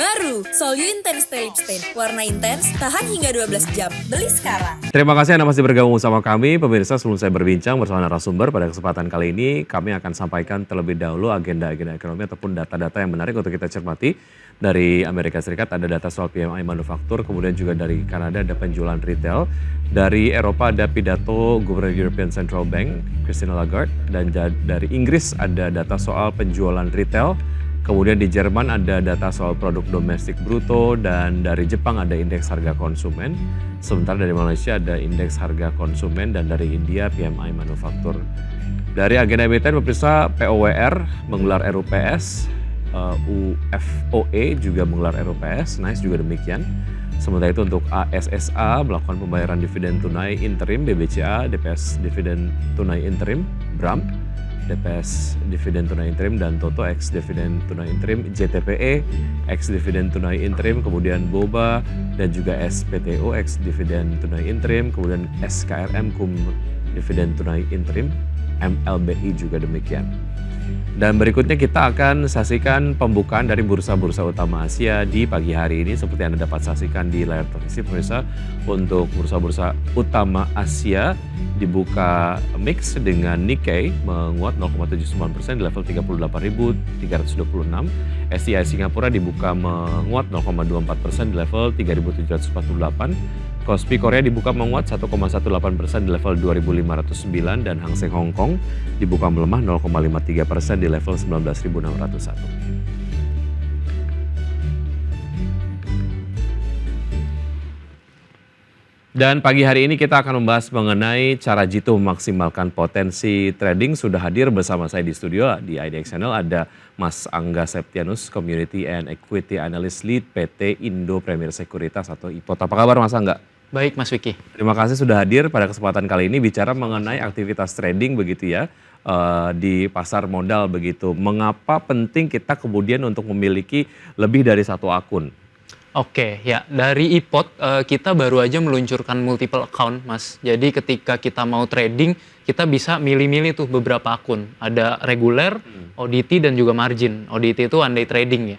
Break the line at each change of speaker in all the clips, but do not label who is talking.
Baru, Solyu Intense Stay Lip Stain. Warna intens, tahan hingga 12 jam. Beli sekarang.
Terima kasih Anda masih bergabung bersama kami. Pemirsa, sebelum saya berbincang bersama narasumber pada kesempatan kali ini, kami akan sampaikan terlebih dahulu agenda-agenda ekonomi ataupun data-data yang menarik untuk kita cermati. Dari Amerika Serikat ada data soal PMI manufaktur, kemudian juga dari Kanada ada penjualan retail. Dari Eropa ada pidato Gubernur European Central Bank, Christine Lagarde. Dan dari Inggris ada data soal penjualan retail. Kemudian di Jerman ada data soal produk domestik bruto, dan dari Jepang ada indeks harga konsumen. Sementara dari Malaysia ada indeks harga konsumen, dan dari India PMI manufaktur. Dari agenda emiten pemirsa, POWR menggelar RUPS, UFOE juga menggelar RUPS, NICE juga demikian. Sementara itu untuk ASSA melakukan pembayaran dividen tunai interim, BBCA, DPS dividen tunai interim, BRAM, DPS dividen tunai interim, dan Toto X dividen tunai interim, JTPE X dividen tunai interim, kemudian BOBA dan juga SPTO X dividen tunai interim, kemudian SKRM KUM dividen tunai interim, MLBI juga demikian. Dan berikutnya kita akan saksikan pembukaan dari bursa-bursa utama Asia di pagi hari ini. Seperti Anda dapat saksikan di layar televisi pemirsa, untuk bursa-bursa utama Asia dibuka mix dengan Nikkei menguat 0,79% di level 38.326. STI Singapura dibuka menguat 0,24% di level 3.748. Kospi Korea dibuka menguat 1,18% di level 2.509, dan Hang Seng Hong Kong dibuka melemah 0,53% di level 19.601. Dan pagi hari ini kita akan membahas mengenai cara Jitu memaksimalkan potensi trading. Sudah hadir bersama saya di studio di IDX Channel ada Mas Angga Septianus, Community and Equity Analyst Lead PT Indo Premier Sekuritas atau IPOT. Apa kabar Mas Angga?
Baik Mas Vicky.
Terima kasih sudah hadir pada kesempatan kali ini bicara mengenai aktivitas trading begitu ya di pasar modal begitu. Mengapa penting kita kemudian untuk memiliki lebih dari satu akun?
Oke, ya dari IPOT kita baru aja meluncurkan multiple account Mas. Jadi ketika kita mau trading, kita bisa milih-milih tuh beberapa akun. Ada reguler, ODT dan juga margin. ODT itu one day trading ya.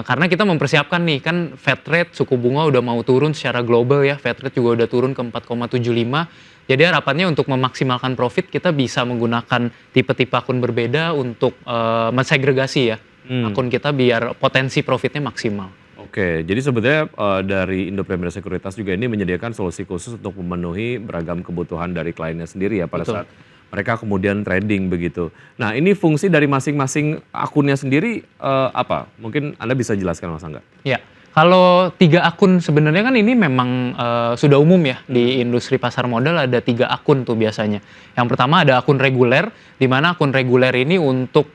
Karena kita mempersiapkan nih, kan Fed rate, suku bunga udah mau turun secara global ya. Fed rate juga udah turun ke 4,75. Jadi harapannya untuk memaksimalkan profit, kita bisa menggunakan tipe-tipe akun berbeda untuk mensegregasi ya. Akun kita biar potensi profitnya maksimal.
Oke, jadi sebetulnya dari Indo Premier Sekuritas juga ini menyediakan solusi khusus untuk memenuhi beragam kebutuhan dari kliennya sendiri ya pada saat mereka kemudian trading begitu. Nah, ini fungsi dari masing-masing akunnya sendiri apa? Mungkin Anda bisa jelaskan Mas Angga?
Ya, kalau 3 akun sebenarnya kan ini memang sudah umum ya di industri pasar modal, ada 3 akun tuh biasanya. Yang pertama ada akun reguler, di mana akun reguler ini untuk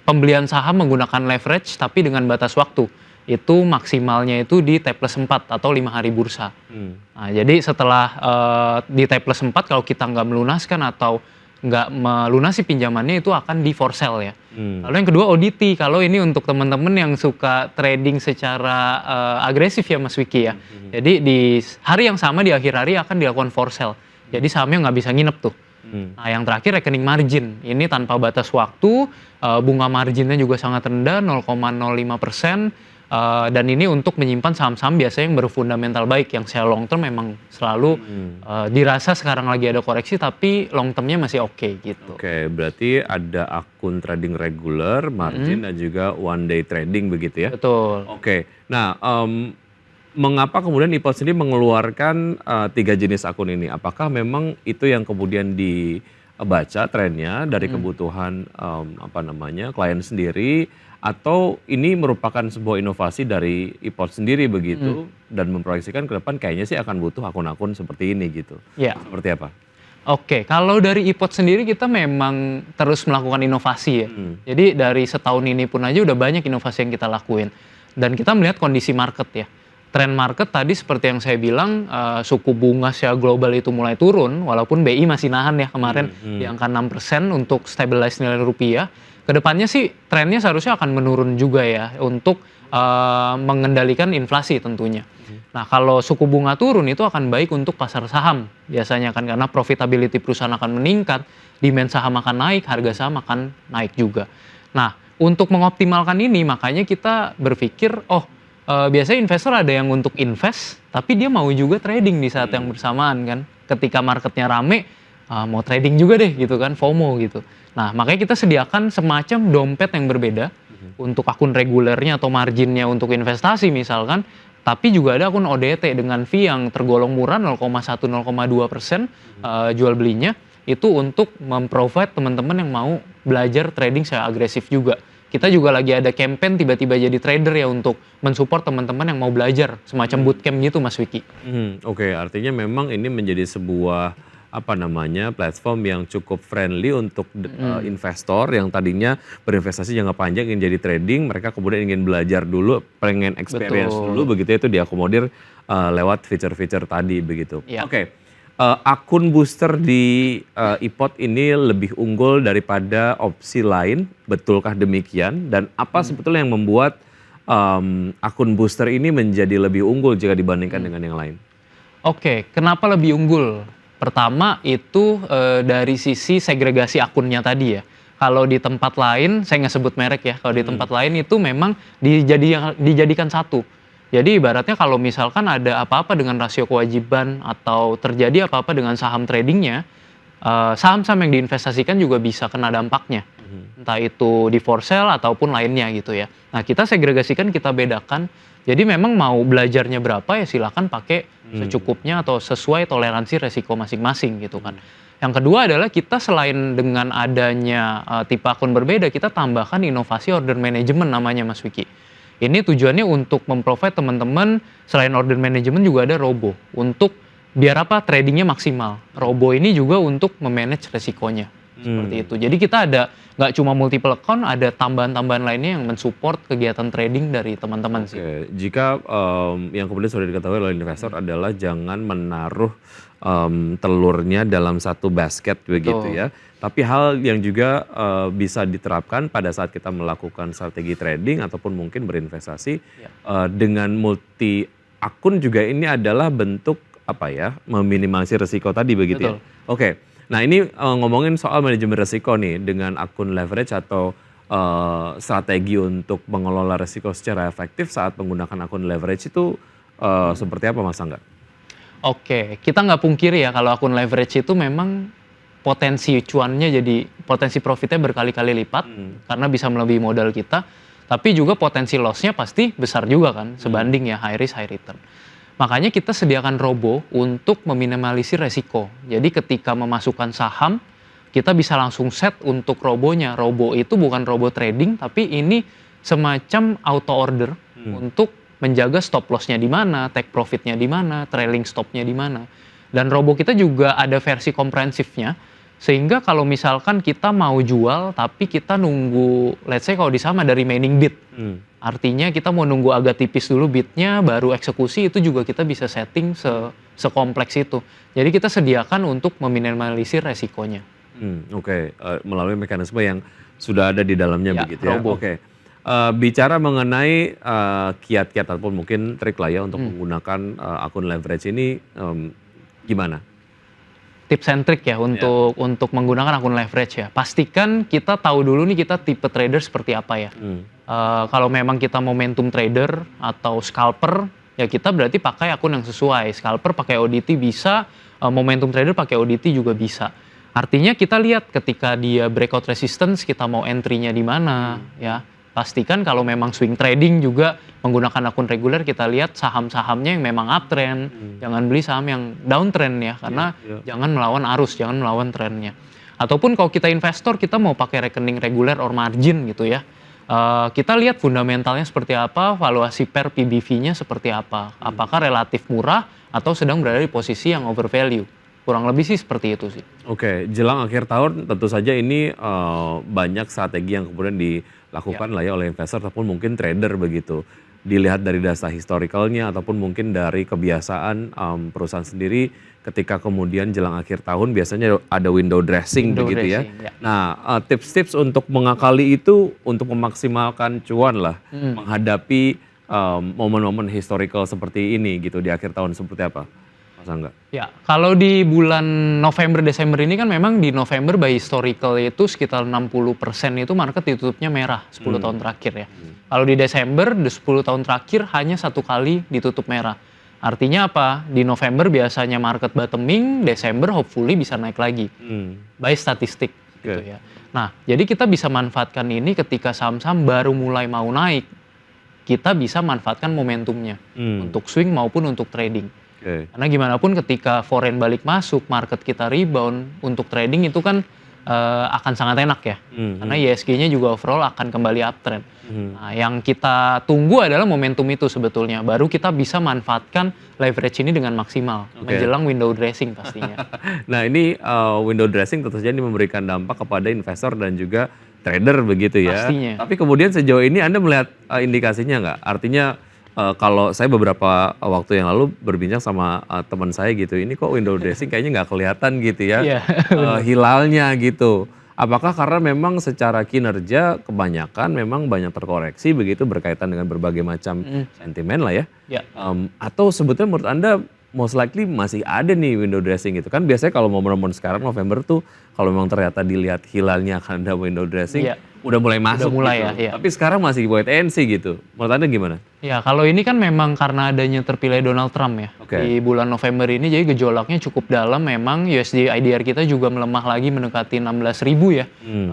pembelian saham menggunakan leverage tapi dengan batas waktu. Itu maksimalnya itu di T+4 atau 5 hari bursa. Nah, jadi setelah di T+4 kalau kita nggak melunaskan atau nggak melunasi pinjamannya itu akan di for sale ya. Lalu yang kedua ODT, kalau ini untuk teman-teman yang suka trading secara agresif ya Mas Wiki ya. Jadi di hari yang sama di akhir hari akan dilakukan for sale. Jadi sahamnya nggak bisa nginep tuh. Nah yang terakhir rekening margin, ini tanpa batas waktu, bunga marginnya juga sangat rendah 0,05%. Dan ini untuk menyimpan saham-saham biasanya yang berfundamental baik, yang secara long term memang selalu dirasa sekarang lagi ada koreksi tapi long termnya masih oke gitu.
Oke, berarti ada akun trading reguler, margin dan juga one day trading begitu ya?
Betul.
Oke, nah mengapa kemudian IPOT sendiri mengeluarkan 3 jenis akun ini? Apakah memang itu yang kemudian dibaca trennya dari kebutuhan klien sendiri, atau ini merupakan sebuah inovasi dari IPOT sendiri begitu dan memproyeksikan ke depan kayaknya sih akan butuh akun-akun seperti ini gitu?
Ya.
Seperti apa?
Oke, kalau dari IPOT sendiri kita memang terus melakukan inovasi ya. Jadi dari setahun ini pun aja udah banyak inovasi yang kita lakuin. Dan kita melihat kondisi market ya. Tren market tadi seperti yang saya bilang, suku bunga secara global itu mulai turun, walaupun BI masih nahan ya kemarin di angka 6% untuk stabilize nilai rupiah. Kedepannya sih trennya seharusnya akan menurun juga ya untuk mengendalikan inflasi tentunya. Nah kalau suku bunga turun itu akan baik untuk pasar saham biasanya kan, karena profitability perusahaan akan meningkat, demand saham akan naik, harga saham akan naik juga. Nah untuk mengoptimalkan ini makanya kita berpikir, biasanya investor ada yang untuk invest, tapi dia mau juga trading di saat yang bersamaan kan. Ketika marketnya rame, mau trading juga deh gitu kan, FOMO gitu. Nah makanya kita sediakan semacam dompet yang berbeda untuk akun regulernya atau marginnya untuk investasi misalkan, tapi juga ada akun ODT dengan fee yang tergolong murah 0,1-0,2% jual belinya, itu untuk memprovide teman-teman yang mau belajar trading secara agresif juga. Kita juga lagi ada campaign tiba-tiba jadi trader ya untuk mensupport teman-teman yang mau belajar semacam bootcamp gitu Mas Wiki.
Oke, artinya memang ini menjadi sebuah platform yang cukup friendly untuk investor yang tadinya berinvestasi jangka panjang ingin jadi trading, mereka kemudian ingin belajar dulu, pengen experience dulu begitu, itu diakomodir lewat fitur-fitur tadi begitu.
Ya.
Oke. Akun booster di iPod ini lebih unggul daripada opsi lain, betulkah demikian? Dan apa sebetulnya yang membuat akun booster ini menjadi lebih unggul jika dibandingkan dengan yang lain?
Oke, kenapa lebih unggul? Pertama itu dari sisi segregasi akunnya tadi ya. Kalau di tempat lain, saya nggak sebut merek ya, kalau di tempat lain itu memang dijadikan satu. Jadi ibaratnya kalau misalkan ada apa-apa dengan rasio kewajiban atau terjadi apa-apa dengan saham tradingnya, saham-saham yang diinvestasikan juga bisa kena dampaknya. Entah itu di for sale ataupun lainnya gitu ya. Nah kita segregasikan, kita bedakan. Jadi memang mau belajarnya berapa ya silakan pakai secukupnya atau sesuai toleransi resiko masing-masing gitu kan. Yang kedua adalah kita selain dengan adanya tipe akun berbeda, kita tambahkan inovasi order management namanya Mas Wiki. Ini tujuannya untuk memprovide teman-teman selain order management juga ada robo untuk biar apa tradingnya maksimal. Robo ini juga untuk memanage resikonya seperti itu. Jadi kita ada nggak cuma multiple account, ada tambahan-tambahan lainnya yang mensupport kegiatan trading dari teman-teman sih.
Jika yang kemudian sudah diketahui oleh investor adalah jangan menaruh telurnya dalam satu basket begitu ya. Tapi hal yang juga bisa diterapkan pada saat kita melakukan strategi trading ataupun mungkin berinvestasi dengan multi akun juga ini adalah bentuk meminimalisir risiko tadi begitu ya. Oke. Nah ini ngomongin soal manajemen risiko nih dengan akun leverage atau strategi untuk mengelola risiko secara efektif saat menggunakan akun leverage itu seperti apa Mas Angga?
Oke, kita nggak pungkiri ya kalau akun leverage itu memang potensi cuannya jadi potensi profitnya berkali-kali lipat karena bisa melebihi modal kita, tapi juga potensi lossnya pasti besar juga kan sebanding ya high risk high return. Makanya kita sediakan robo untuk meminimalisir resiko. Jadi ketika memasukkan saham, kita bisa langsung set untuk robonya. Robo itu bukan robo trading, tapi ini semacam auto order untuk menjaga stop loss-nya di mana, take profit-nya di mana, trailing stop-nya di mana. Dan robo kita juga ada versi komprehensifnya, sehingga kalau misalkan kita mau jual, tapi kita nunggu, let's say kalau di saham ada remaining bid. Artinya kita mau nunggu agak tipis dulu bidnya, baru eksekusi, itu juga kita bisa setting sekompleks itu. Jadi kita sediakan untuk meminimalisir resikonya.
Melalui mekanisme yang sudah ada di dalamnya begitu ya.
Robo.
Bicara mengenai kiat-kiat ataupun mungkin trik lah ya untuk menggunakan akun leverage ini gimana?
Tips and trick ya untuk menggunakan akun leverage ya. Pastikan kita tahu dulu nih kita tipe trader seperti apa ya. Kalau memang kita momentum trader atau scalper, ya kita berarti pakai akun yang sesuai. Scalper pakai ODT bisa, momentum trader pakai ODT juga bisa. Artinya kita lihat ketika dia breakout resistance, kita mau entry-nya di mana ya. Pastikan kalau memang swing trading juga menggunakan akun reguler, kita lihat saham-sahamnya yang memang uptrend, jangan beli saham yang downtrend ya, karena jangan melawan arus, jangan melawan trennya. Ataupun kalau kita investor, kita mau pakai rekening reguler or margin gitu ya, kita lihat fundamentalnya seperti apa, valuasi per PBV-nya seperti apa, apakah relatif murah atau sedang berada di posisi yang overvalue. Kurang lebih sih seperti itu sih.
Jelang akhir tahun tentu saja ini banyak strategi yang kemudian dilakukan lah ya oleh investor ataupun mungkin trader begitu. Dilihat dari data historicalnya ataupun mungkin dari kebiasaan perusahaan sendiri ketika kemudian jelang akhir tahun biasanya ada window dressing begitu ya. Nah tips-tips untuk mengakali itu untuk memaksimalkan cuan lah menghadapi momen-momen historical seperti ini gitu di akhir tahun seperti apa? Mas Angga?
Ya, kalau di bulan November Desember ini kan memang di November by historical itu sekitar 60% itu market ditutupnya merah 10 tahun terakhir ya. Kalau di Desember di 10 tahun terakhir hanya satu kali ditutup merah. Artinya apa? Di November biasanya market bottoming, Desember hopefully bisa naik lagi. By statistik gitu
Oke.
ya. Nah, jadi kita bisa manfaatkan ini ketika saham-saham baru mulai mau naik. Kita bisa manfaatkan momentumnya untuk swing maupun untuk trading.
Oke.
Karena gimana pun ketika foreign balik masuk, market kita rebound, untuk trading itu kan akan sangat enak ya. Karena ISG-nya juga overall akan kembali uptrend. Nah, yang kita tunggu adalah momentum itu sebetulnya. Baru kita bisa manfaatkan leverage ini dengan maksimal.
Oke.
Menjelang window dressing pastinya.
Nah ini window dressing tentu saja ini memberikan dampak kepada investor dan juga trader begitu ya.
Pastinya.
Tapi kemudian sejauh ini Anda melihat indikasinya nggak? Artinya kalau saya beberapa waktu yang lalu berbincang sama teman saya gitu, ini kok window dressing kayaknya nggak kelihatan gitu ya,
Iya,
hilalnya gitu. Apakah karena memang secara kinerja kebanyakan memang banyak terkoreksi begitu berkaitan dengan berbagai macam sentimen lah ya?
Ya.
Atau sebetulnya menurut Anda most likely masih ada nih window dressing gitu kan? Biasanya kalau momen-momen sekarang November tuh kalau memang ternyata dilihat hilalnya akan ada window dressing,
Iya.
udah mulai masuk
mulai
gitu.
ya, iya.
Tapi sekarang masih wait and see gitu. Menurut Anda gimana?
Ya, kalau ini kan memang karena adanya terpilih Donald Trump ya.
Oke.
Di bulan November ini jadi gejolaknya cukup dalam, memang USD IDR kita juga melemah lagi mendekati 16.000 ya.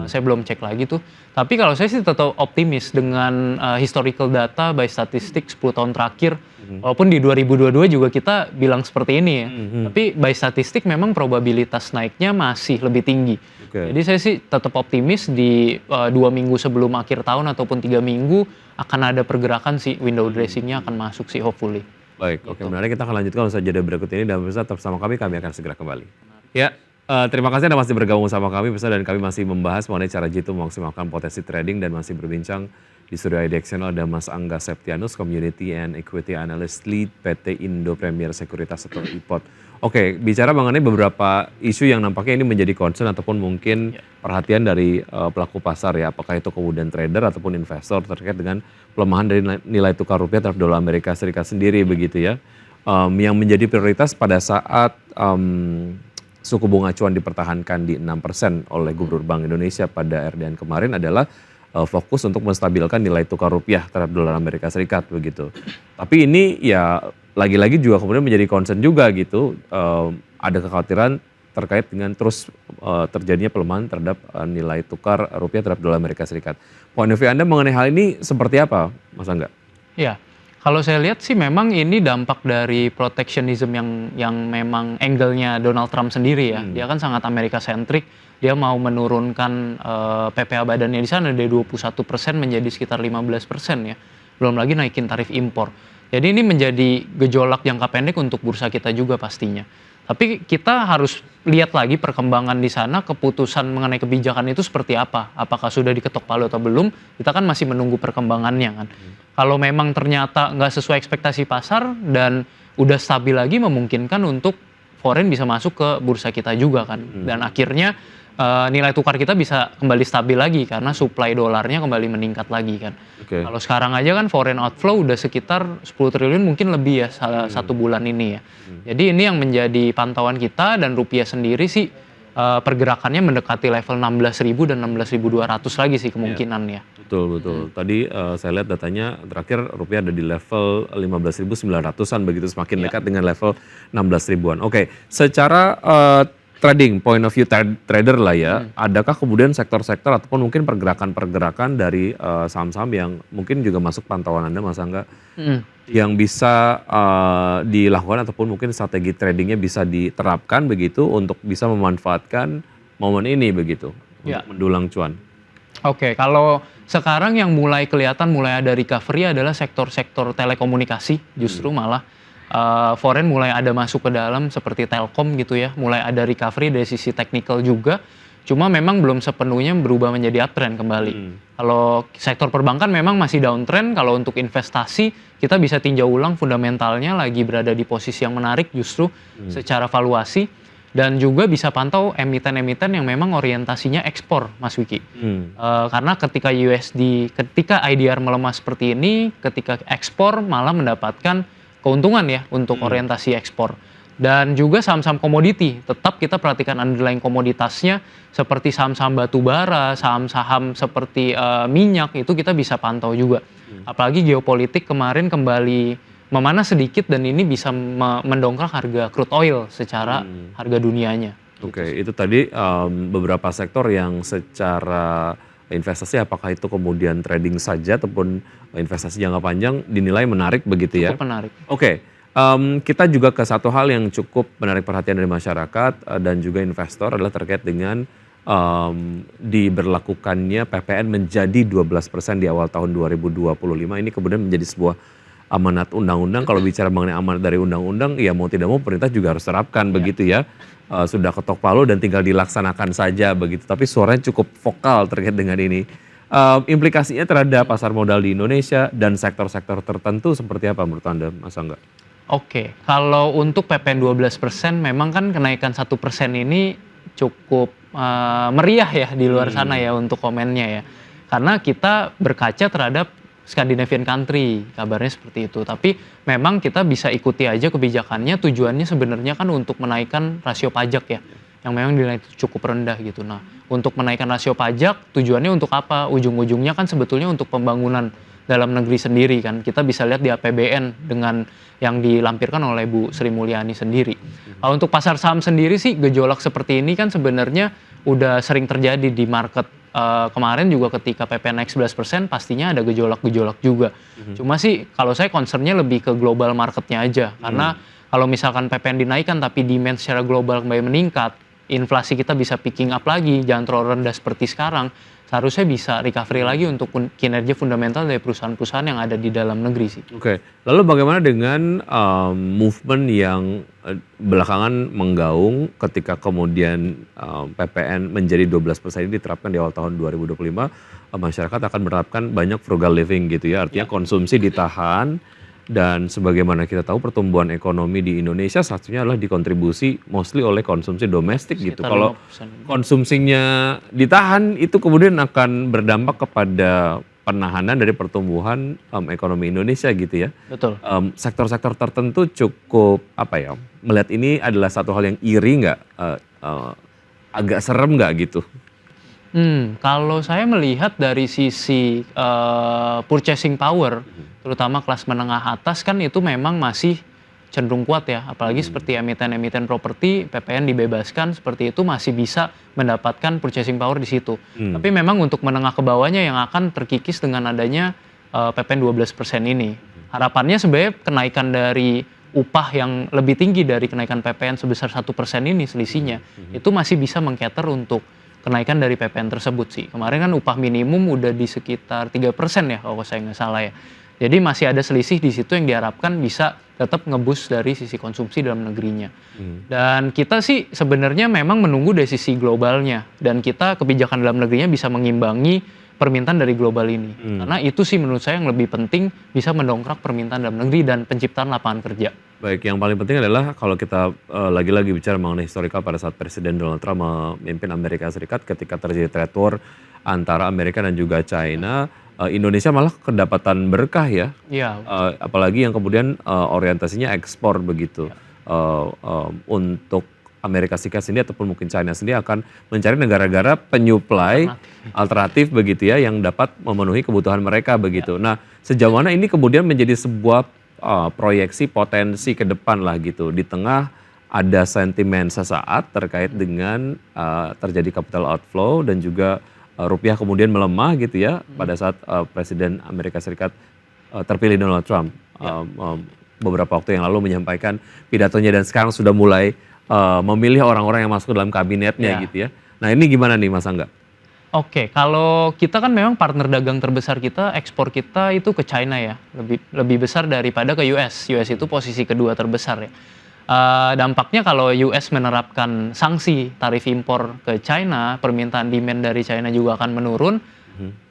Saya belum cek lagi tuh. Tapi kalau saya sih tetap optimis dengan historical data by statistik 10 tahun terakhir. Walaupun di 2022 juga kita bilang seperti ini ya. Tapi by statistik memang probabilitas naiknya masih lebih tinggi.
Oke.
Jadi saya sih tetap optimis di 2 minggu sebelum akhir tahun ataupun 3 minggu akan ada pergerakan sih, window dressing-nya akan masuk sih hopefully.
Baik, oke menarik, kita akan lanjutkan usaha jeda berikut ini dan pemirsa tetap bersama kami akan segera kembali. Ya, terima kasih Anda masih bergabung sama kami pemirsa dan kami masih membahas mengenai cara Jitu memaksimalkan potensi trading dan masih berbincang di studio IDXNL ada Mas Angga Septianus, Community and Equity Analyst Lead PT Indo Premier Sekuritas atau IPOT. Oke, bicara mengenai beberapa isu yang nampaknya ini menjadi concern ataupun mungkin perhatian dari pelaku pasar ya, apakah itu kemudian trader ataupun investor terkait dengan pelemahan dari nilai tukar rupiah terhadap dolar Amerika Serikat sendiri begitu ya, yang menjadi prioritas pada saat suku bunga acuan dipertahankan di 6% oleh Gubernur Bank Indonesia pada RDN kemarin adalah fokus untuk menstabilkan nilai tukar rupiah terhadap dolar Amerika Serikat begitu. Tapi ini ya lagi-lagi juga kemudian menjadi concern juga gitu, ada kekhawatiran terkait dengan terus terjadinya pelemahan terhadap nilai tukar rupiah terhadap dolar Amerika Serikat. Point of view Anda mengenai hal ini seperti apa, Mas Angga?
Ya, kalau saya lihat sih memang ini dampak dari protectionism yang memang angle-nya Donald Trump sendiri ya. Dia kan sangat Amerika sentrik. Dia mau menurunkan PPh badannya di sana dari 21% menjadi sekitar 15% ya. Belum lagi naikin tarif impor. Jadi ini menjadi gejolak jangka pendek untuk bursa kita juga pastinya. Tapi kita harus lihat lagi perkembangan di sana, keputusan mengenai kebijakan itu seperti apa. Apakah sudah diketok palu atau belum, kita kan masih menunggu perkembangannya kan. Kalau memang ternyata nggak sesuai ekspektasi pasar dan udah stabil lagi, memungkinkan untuk foreign bisa masuk ke bursa kita juga kan. Dan akhirnya nilai tukar kita bisa kembali stabil lagi karena supply dolarnya kembali meningkat lagi kan.
Oke.
Kalau sekarang aja kan foreign outflow udah sekitar 10 triliun mungkin lebih ya satu bulan ini ya. Jadi ini yang menjadi pantauan kita dan rupiah sendiri sih pergerakannya mendekati level 16.000 dan 16.200 lagi sih kemungkinan ya.
Betul. Tadi saya lihat datanya terakhir rupiah ada di level 15.900-an begitu, semakin dekat dengan level 16.000-an. Oke, secara trading point of view trader lah ya, adakah kemudian sektor-sektor ataupun mungkin pergerakan-pergerakan dari saham-saham yang mungkin juga masuk pantauan Anda Mas Angga, yang bisa dilakukan ataupun mungkin strategi tradingnya bisa diterapkan begitu untuk bisa memanfaatkan momen ini begitu
Ya.
untuk mendulang cuan?
Oke, kalau sekarang yang mulai kelihatan mulai ada recovery adalah sektor-sektor telekomunikasi, justru malah foreign mulai ada masuk ke dalam seperti Telkom gitu ya, mulai ada recovery dari sisi teknikal juga. Cuma memang belum sepenuhnya berubah menjadi uptrend kembali. Kalau sektor perbankan memang masih downtrend, kalau untuk investasi kita bisa tinjau ulang fundamentalnya lagi berada di posisi yang menarik justru secara valuasi. Dan juga bisa pantau emiten-emiten yang memang orientasinya ekspor, Mas Wiki. Karena ketika ketika IDR melemah seperti ini, ketika ekspor malah mendapatkan keuntungan ya untuk orientasi ekspor. Dan juga saham-saham komoditi, tetap kita perhatikan underlying komoditasnya seperti saham-saham batu bara, saham-saham seperti minyak, itu kita bisa pantau juga. Apalagi geopolitik kemarin kembali memanas sedikit dan ini bisa mendongkrak harga crude oil secara harga dunianya.
Oke, itu tadi beberapa sektor yang secara investasi apakah itu kemudian trading saja ataupun investasi jangka panjang dinilai menarik begitu ya?
Cukup menarik.
Oke, kita juga ke satu hal yang cukup menarik perhatian dari masyarakat dan juga investor adalah terkait dengan diberlakukannya PPN menjadi 12% di awal tahun 2025. Ini kemudian menjadi sebuah amanat undang-undang. Kalau bicara mengenai amanat dari undang-undang, ya mau tidak mau pemerintah juga harus terapkan begitu ya. Sudah ketok palu dan tinggal dilaksanakan saja begitu. Tapi suaranya cukup vokal terkait dengan ini. Implikasinya terhadap pasar modal di Indonesia dan sektor-sektor tertentu seperti apa menurut Anda, Mas Angga?
Oke, kalau untuk PPN 12% memang kan kenaikan 1% ini cukup meriah ya di luar sana ya untuk komennya ya. Karena kita berkaca terhadap Scandinavian country, kabarnya seperti itu. Tapi memang kita bisa ikuti aja kebijakannya, tujuannya sebenarnya kan untuk menaikkan rasio pajak ya, yang memang dinilai cukup rendah gitu. Nah, untuk menaikkan rasio pajak tujuannya untuk apa? Ujung-ujungnya kan sebetulnya untuk pembangunan dalam negeri sendiri kan. Kita bisa lihat di APBN dengan yang dilampirkan oleh Bu Sri Mulyani sendiri. Kalau untuk pasar saham sendiri sih gejolak seperti ini kan sebenarnya udah sering terjadi di market. Kemarin juga ketika PPN naik 11% pastinya ada gejolak-gejolak juga. Cuma sih kalau saya concernnya lebih ke global marketnya aja. Karena kalau misalkan PPN dinaikkan tapi demand secara global kembali meningkat, inflasi kita bisa picking up lagi, jangan terlalu rendah seperti sekarang, seharusnya bisa recovery lagi untuk kinerja fundamental dari perusahaan-perusahaan yang ada di dalam negeri sih.
Oke, lalu bagaimana dengan movement yang belakangan menggaung ketika kemudian PPN menjadi 12% ini diterapkan di awal tahun 2025, masyarakat akan menerapkan banyak frugal living gitu ya, artinya konsumsi ditahan. Dan sebagaimana kita tahu pertumbuhan ekonomi di Indonesia salah satunya adalah dikontribusi mostly oleh konsumsi domestik gitu. Kalau konsumsinya ditahan itu kemudian akan berdampak kepada penahanan dari pertumbuhan ekonomi Indonesia gitu ya.
Betul.
Sektor-sektor tertentu cukup apa ya, melihat ini adalah satu hal yang iri nggak, agak serem nggak gitu?
Kalau saya melihat dari sisi purchasing power, terutama kelas menengah atas kan itu memang masih cenderung kuat ya. Apalagi seperti emiten-emiten properti, PPN dibebaskan seperti itu masih bisa mendapatkan purchasing power di situ. Tapi memang untuk menengah ke bawahnya yang akan terkikis dengan adanya PPN 12% ini. Harapannya sebenarnya kenaikan dari upah yang lebih tinggi dari kenaikan PPN sebesar 1% ini selisihnya, itu masih bisa meng-cater untuk kenaikan dari PPN tersebut sih. Kemarin kan upah minimum udah di sekitar 3% ya kalau saya nggak salah ya. Jadi masih ada selisih di situ yang diharapkan bisa tetap ngebus dari sisi konsumsi dalam negerinya. Dan kita sih sebenarnya memang menunggu dari sisi globalnya. Dan kita kebijakan dalam negerinya bisa mengimbangi permintaan dari global ini. Karena itu sih menurut saya yang lebih penting bisa mendongkrak permintaan dalam negeri dan penciptaan lapangan kerja.
Baik, yang paling penting adalah kalau kita lagi-lagi bicara mengenai historical pada saat Presiden Donald Trump memimpin Amerika Serikat ketika terjadi trade war antara Amerika dan juga China, Indonesia malah kedapatan berkah ya.
Iya.
Apalagi yang kemudian orientasinya ekspor begitu. Untuk Amerika Serikat sendiri ataupun mungkin China sendiri akan mencari negara-negara penyuplai alternatif begitu ya yang dapat memenuhi kebutuhan mereka begitu. Nah, sejauh mana ini kemudian menjadi sebuah proyeksi potensi ke depan lah gitu. Di tengah ada sentimen sesaat terkait dengan terjadi capital outflow dan juga rupiah kemudian melemah gitu ya pada saat Presiden Amerika Serikat terpilih Donald Trump. Beberapa waktu yang lalu menyampaikan pidatonya dan sekarang sudah mulai memilih orang-orang yang masuk dalam kabinetnya gitu ya. Nah ini gimana nih Mas Angga?
Oke, kalau kita kan memang partner dagang terbesar kita, ekspor kita itu ke China ya, lebih besar daripada ke US. US itu posisi kedua terbesar ya. Dampaknya kalau US menerapkan sanksi tarif impor ke China, permintaan demand dari China juga akan menurun,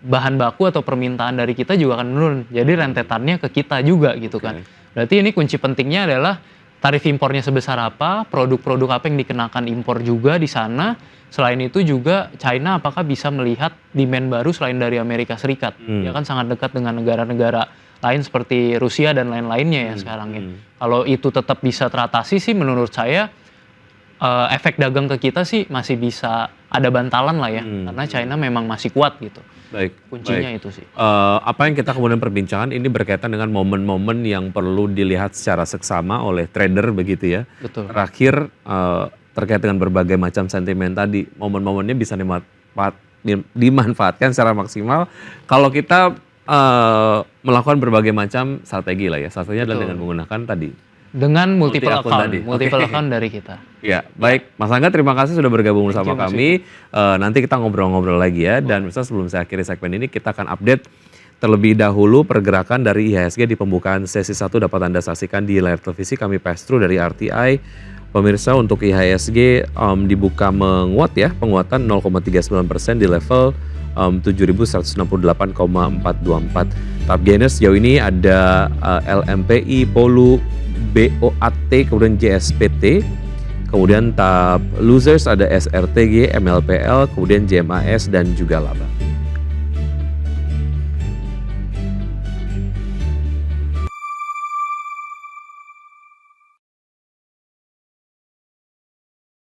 bahan baku atau permintaan dari kita juga akan menurun. Jadi rentetannya ke kita juga gitu kan. Berarti ini kunci pentingnya adalah tarif impornya sebesar apa, produk-produk apa yang dikenakan impor juga di sana. Selain itu juga China apakah bisa melihat demand baru selain dari Amerika Serikat. Dia kan sangat dekat dengan negara-negara lain seperti Rusia dan lain-lainnya ya sekarang ya. Kalau itu tetap bisa teratasi sih menurut saya efek dagang ke kita sih masih bisa ada bantalan lah ya, karena China memang masih kuat gitu.
Baik.
Kuncinya
baik.
itu sih.
Apa yang kita kemudian perbincangan ini berkaitan dengan momen-momen yang perlu dilihat secara seksama oleh trader begitu ya.
Betul.
Terakhir terkait dengan berbagai macam sentimen tadi, momen-momennya bisa dimanfaatkan secara maksimal kalau kita melakukan berbagai macam strategi lah ya. Salah satunya adalah dengan menggunakan tadi.
Dengan multiple
Multi-akun
account,
tadi.
multiple
Oke.
account dari kita.
Ya, baik. Mas Angga terima kasih sudah bergabung bersama
Mas
kami. Nanti kita ngobrol-ngobrol lagi ya. Dan misalnya sebelum saya akhiri segmen ini, kita akan update terlebih dahulu pergerakan dari IHSG di pembukaan sesi 1 dapat Anda saksikan di layar televisi kami pass through dari RTI. Pemirsa untuk IHSG dibuka menguat ya, penguatan 0,39% di level 7.168,424. Tahap gainer sejauh ini ada LMPI, Polu, BOAT, kemudian JSPT, kemudian tahap losers ada SRTG, MLPL, kemudian JMAS dan juga Laba.